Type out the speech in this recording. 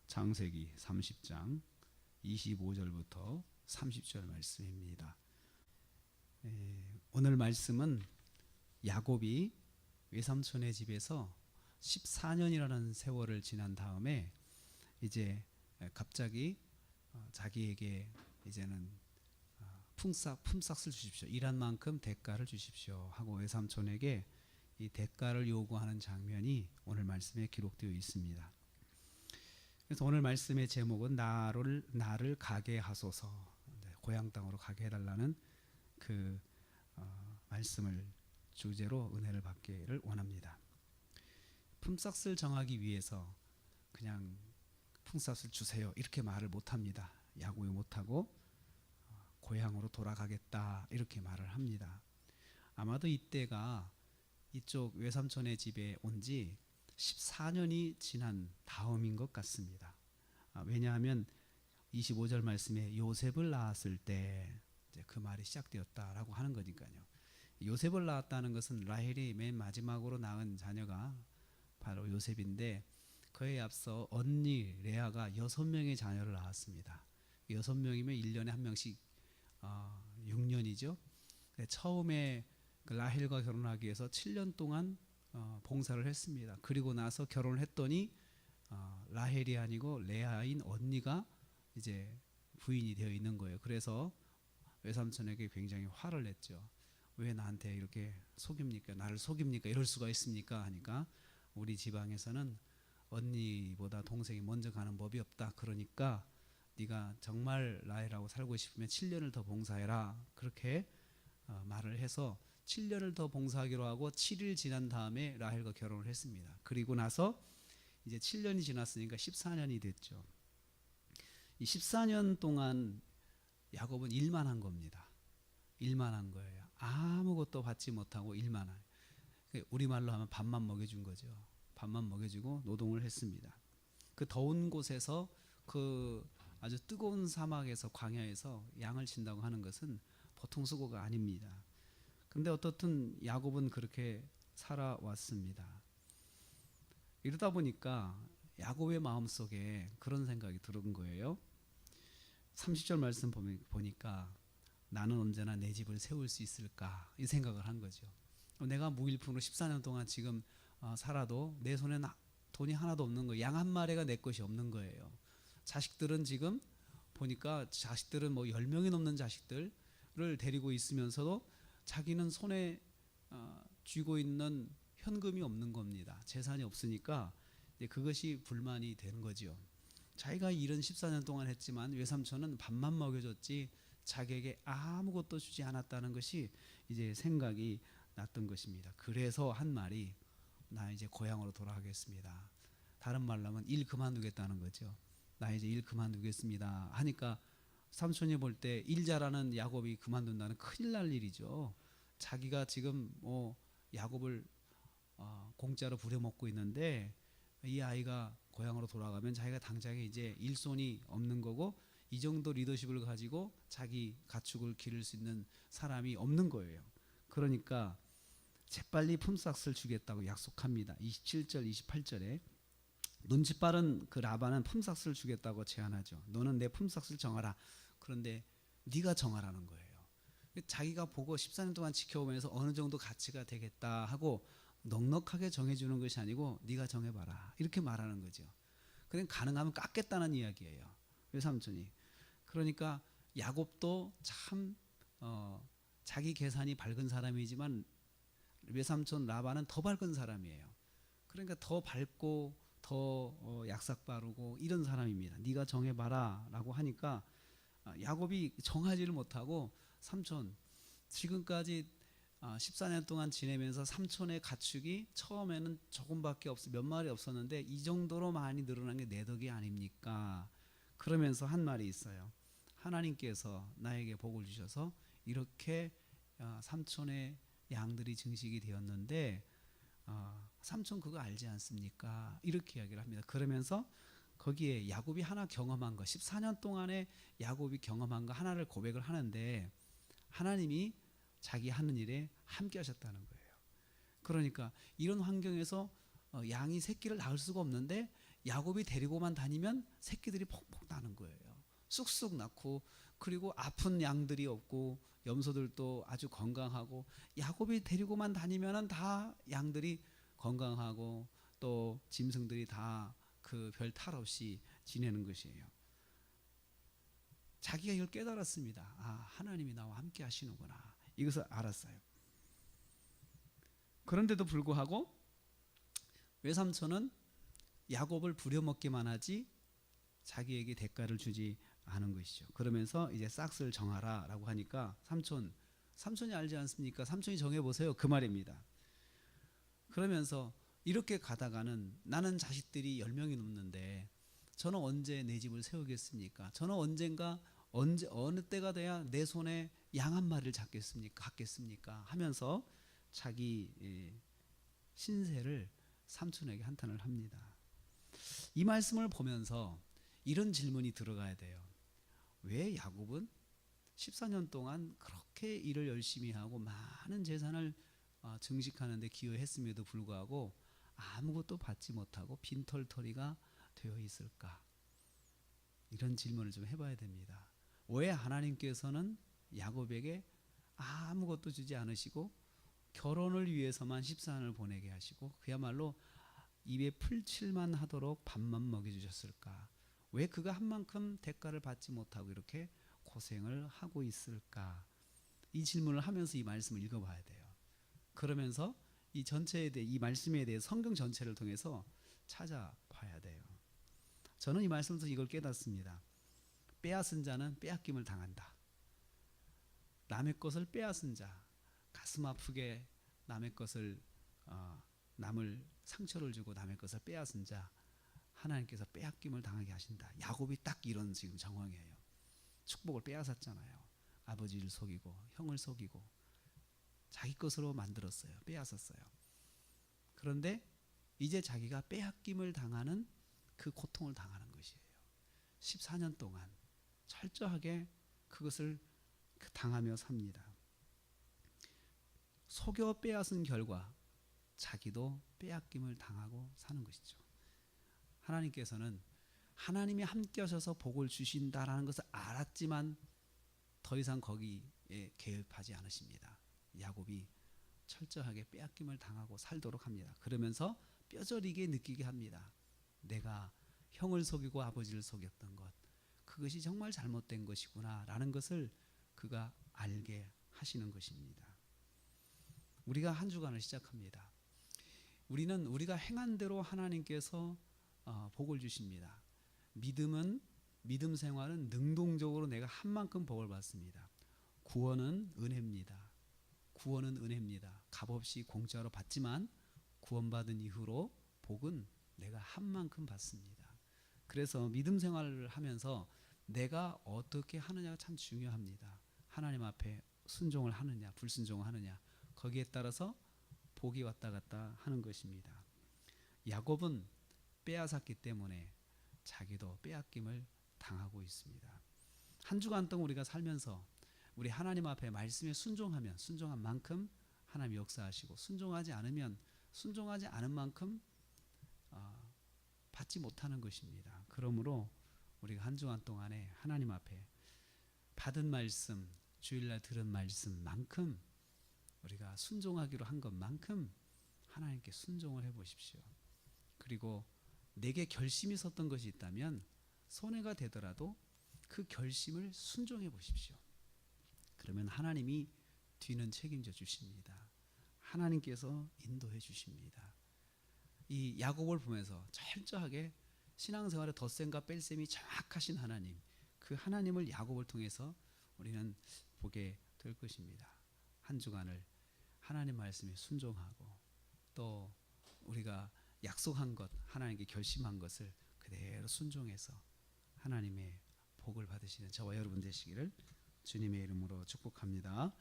창세기 30장 25절부터 30절 말씀입니다. 오늘 말씀은 야곱이 외삼촌의 집에서 14년이라는 세월을 지난 다음에 이제 갑자기 자기에게 이제는 품삯을 주십시오. 일한 만큼 대가를 주십시오 하고 외삼촌에게 이 대가를 요구하는 장면이 오늘 말씀에 기록되어 있습니다. 그래서 오늘 말씀의 제목은 나를 가게 하소서, 고향 땅으로 가게 해달라는 그 말씀을 주제로 은혜를 받기를 원합니다. 품삯을 정하기 위해서 그냥 품삯을 주세요 이렇게 말을 못합니다. 야곱이 못하고 고향으로 돌아가겠다 이렇게 말을 합니다. 아마도 이때가 이쪽 외삼촌의 집에 온 지 14년이 지난 다음인 것 같습니다. 왜냐하면 25절 말씀에 요셉을 낳았을 때 이제 그 말이 시작되었다라고 하는 거니까요. 요셉을 낳았다는 것은 라헬이 맨 마지막으로 낳은 자녀가 바로 요셉인데, 그에 앞서 언니 레아가 6명의 자녀를 낳았습니다. 6명이면 1년에 한 명씩 6년이죠. 처음에 라헬과 결혼하기 위해서 7년 동안 봉사를 했습니다. 그리고 나서 결혼을 했더니 라헬이 아니고 레아인 언니가 이제 부인이 되어 있는 거예요. 그래서 외삼촌에게 굉장히 화를 냈죠. 왜 나한테 이렇게 속입니까? 나를 속입니까? 이럴 수가 있습니까? 하니까 우리 지방에서는 언니보다 동생이 먼저 가는 법이 없다. 그러니까 네가 정말 라헬하고 살고 싶으면 7년을 더 봉사해라. 그렇게 말을 해서 7년을 더 봉사하기로 하고 7일 지난 다음에 라헬과 결혼을 했습니다. 그리고 나서 이제 7년이 지났으니까 14년이 됐죠. 이 14년 동안 야곱은 일만 한 겁니다. 일만 한 거예요. 아무것도 받지 못하고 일만 한. 우리말로 하면 밥만 먹여준 거죠. 밥만 먹여주고 노동을 했습니다. 그 더운 곳에서 그 아주 뜨거운 사막에서 광야에서 양을 친다고 하는 것은 보통 수고가 아닙니다. 근데 어떻든 야곱은 그렇게 살아왔습니다. 이러다 보니까 야곱의 마음속에 그런 생각이 들은 거예요. 30절 말씀 보니까 나는 언제나 내 집을 세울 수 있을까 이 생각을 한 거죠. 내가 무일푼으로 14년 동안 지금 살아도 내 손에 돈이 하나도 없는 거예요. 양 한 마리가 내 것이 없는 거예요. 자식들은 지금 보니까 자식들은 뭐 10명이 넘는 자식들을 데리고 있으면서도 자기는 손에 쥐고 있는 현금이 없는 겁니다. 재산이 없으니까 그것이 불만이 되는 거죠. 자기가 일은 14년 동안 했지만 외삼촌은 밥만 먹여줬지 자기에게 아무것도 주지 않았다는 것이 이제 생각이 났던 것입니다. 그래서 한 말이 나 이제 고향으로 돌아가겠습니다. 다른 말로 하면 일 그만두겠다는 거죠. 나 이제 일 그만두겠습니다 하니까 삼촌이 볼 때 일 잘하는 야곱이 그만둔다는 큰일 날 일이죠. 자기가 지금 야곱을 공짜로 부려먹고 있는데 이 아이가 고향으로 돌아가면 자기가 당장에 이제 일손이 없는 거고 이 정도 리더십을 가지고 자기 가축을 기를 수 있는 사람이 없는 거예요. 그러니까 재빨리 품삯을 주겠다고 약속합니다. 27절 28절에 눈치 빠른 그 라반은 품삯을 주겠다고 제안하죠. 너는 내 품삯을 정하라. 그런데 네가 정하라는 거예요. 자기가 보고 14년 동안 지켜오면서 어느 정도 가치가 되겠다 하고 넉넉하게 정해주는 것이 아니고 네가 정해봐라 이렇게 말하는 거죠. 그냥 가능하면 깎겠다는 이야기예요. 외삼촌이. 그러니까 야곱도 참 자기 계산이 밝은 사람이지만 외삼촌 라반은 더 밝은 사람이에요. 그러니까 더 밝고 더 약삭 빠르고 이런 사람입니다. 네가 정해봐라 라고 하니까 야곱이 정하지를 못하고 삼촌 지금까지 14년 동안 지내면서 삼촌의 가축이 처음에는 조금밖에 몇 마리 없었는데 이 정도로 많이 늘어난 게 내 덕이 아닙니까? 그러면서 한 말이 있어요. 하나님께서 나에게 복을 주셔서 이렇게 삼촌의 양들이 증식이 되었는데 삼촌 그거 알지 않습니까? 이렇게 이야기를 합니다. 그러면서 거기에 야곱이 하나 경험한 거 14년 동안에 야곱이 경험한 거 하나를 고백을 하는데 하나님이 자기 하는 일에 함께 하셨다는 거예요. 그러니까 이런 환경에서 양이 새끼를 낳을 수가 없는데 야곱이 데리고만 다니면 새끼들이 폭폭 나는 거예요. 쑥쑥 낳고, 그리고 아픈 양들이 없고 염소들도 아주 건강하고, 야곱이 데리고만 다니면은 다 양들이 건강하고 또 짐승들이 다 그 별 탈 없이 지내는 것이에요. 자기가 이걸 깨달았습니다. 아, 하나님이 나와 함께 하시는구나. 이것을 알았어요. 그런데도 불구하고 외삼촌은 야곱을 부려먹기만 하지 자기에게 대가를 주지 않은 것이죠. 그러면서 이제 싹을 정하라라고 하니까 삼촌이 알지 않습니까? 삼촌이 정해보세요. 그 말입니다. 그러면서 이렇게 가다가는 나는 자식들이 10명이 넘는데 저는 언제 내 집을 세우겠습니까? 저는 어느 때가 돼야 내 손에 양 한 마리를 갖겠습니까? 하면서 자기 신세를 삼촌에게 한탄을 합니다. 이 말씀을 보면서 이런 질문이 들어가야 돼요. 왜 야곱은 14년 동안 그렇게 일을 열심히 하고 많은 재산을 증식하는 데 기여했음에도 불구하고 아무것도 받지 못하고 빈털터리가 되어 있을까? 이런 질문을 좀 해봐야 됩니다. 왜 하나님께서는 야곱에게 아무것도 주지 않으시고 결혼을 위해서만 14년을 보내게 하시고 그야말로 입에 풀칠만 하도록 밥만 먹여주셨을까? 왜 그가 한 만큼 대가를 받지 못하고 이렇게 고생을 하고 있을까? 이 질문을 하면서 이 말씀을 읽어봐야 돼요. 그러면서 이 전체에 대해, 이 말씀에 대해 성경 전체를 통해서 찾아봐야 돼요. 저는 이 말씀에서 이걸 깨닫습니다. 빼앗은 자는 빼앗김을 당한다. 남의 것을 빼앗은 자, 가슴 아프게 남의 것을 남을 상처를 주고 남의 것을 빼앗은 자, 하나님께서 빼앗김을 당하게 하신다. 야곱이 딱 이런 지금 상황이에요. 축복을 빼앗았잖아요. 아버지를 속이고 형을 속이고 자기 것으로 만들었어요. 빼앗았어요. 그런데 이제 자기가 빼앗김을 당하는 그 고통을 당하는 것이에요. 14년 동안 철저하게 그것을 당하며 삽니다. 속여 빼앗은 결과 자기도 빼앗김을 당하고 사는 것이죠. 하나님께서는 하나님이 함께 하셔서 복을 주신다라는 것을 알았지만 더 이상 거기에 개입하지 않으십니다. 야곱이 철저하게 빼앗김을 당하고 살도록 합니다. 그러면서 뼈저리게 느끼게 합니다. 내가 형을 속이고 아버지를 속였던 것, 그것이 정말 잘못된 것이구나 라는 것을 그가 알게 하시는 것입니다. 우리가 한 주간을 시작합니다. 우리는 우리가 행한 대로 하나님께서 복을 주십니다. 믿음 생활은 능동적으로 내가 한 만큼 복을 받습니다. 구원은 은혜입니다. 구원은 은혜입니다. 값없이 공짜로 받지만 구원받은 이후로 복은 내가 한 만큼 받습니다. 그래서 믿음 생활을 하면서 내가 어떻게 하느냐가 참 중요합니다. 하나님 앞에 순종을 하느냐 불순종을 하느냐, 거기에 따라서 복이 왔다 갔다 하는 것입니다. 야곱은 빼앗았기 때문에 자기도 빼앗김을 당하고 있습니다. 한 주간 동안 우리가 살면서 우리 하나님 앞에 말씀에 순종하면 순종한 만큼 하나님 역사하시고, 순종하지 않으면 순종하지 않은 만큼 받지 못하는 것입니다. 그러므로 우리가 한 주간 동안에 하나님 앞에 받은 말씀, 주일날 들은 말씀만큼 우리가 순종하기로 한 것만큼 하나님께 순종을 해보십시오. 그리고 내게 결심이 섰던 것이 있다면 손해가 되더라도 그 결심을 순종해 보십시오. 그러면 하나님이 뒤는 책임져 주십니다. 하나님께서 인도해 주십니다. 이 야곱을 보면서 철저하게 신앙생활의 덧셈과 뺄셈이 정확하신 하나님, 그 하나님을 야곱을 통해서 우리는 보게 될 것입니다. 한 주간을 하나님 말씀에 순종하고 또 우리가 약속한 것, 하나님께 결심한 것을 그대로 순종해서 하나님의 복을 받으시는 저와 여러분 되시기를 주님의 이름으로 축복합니다.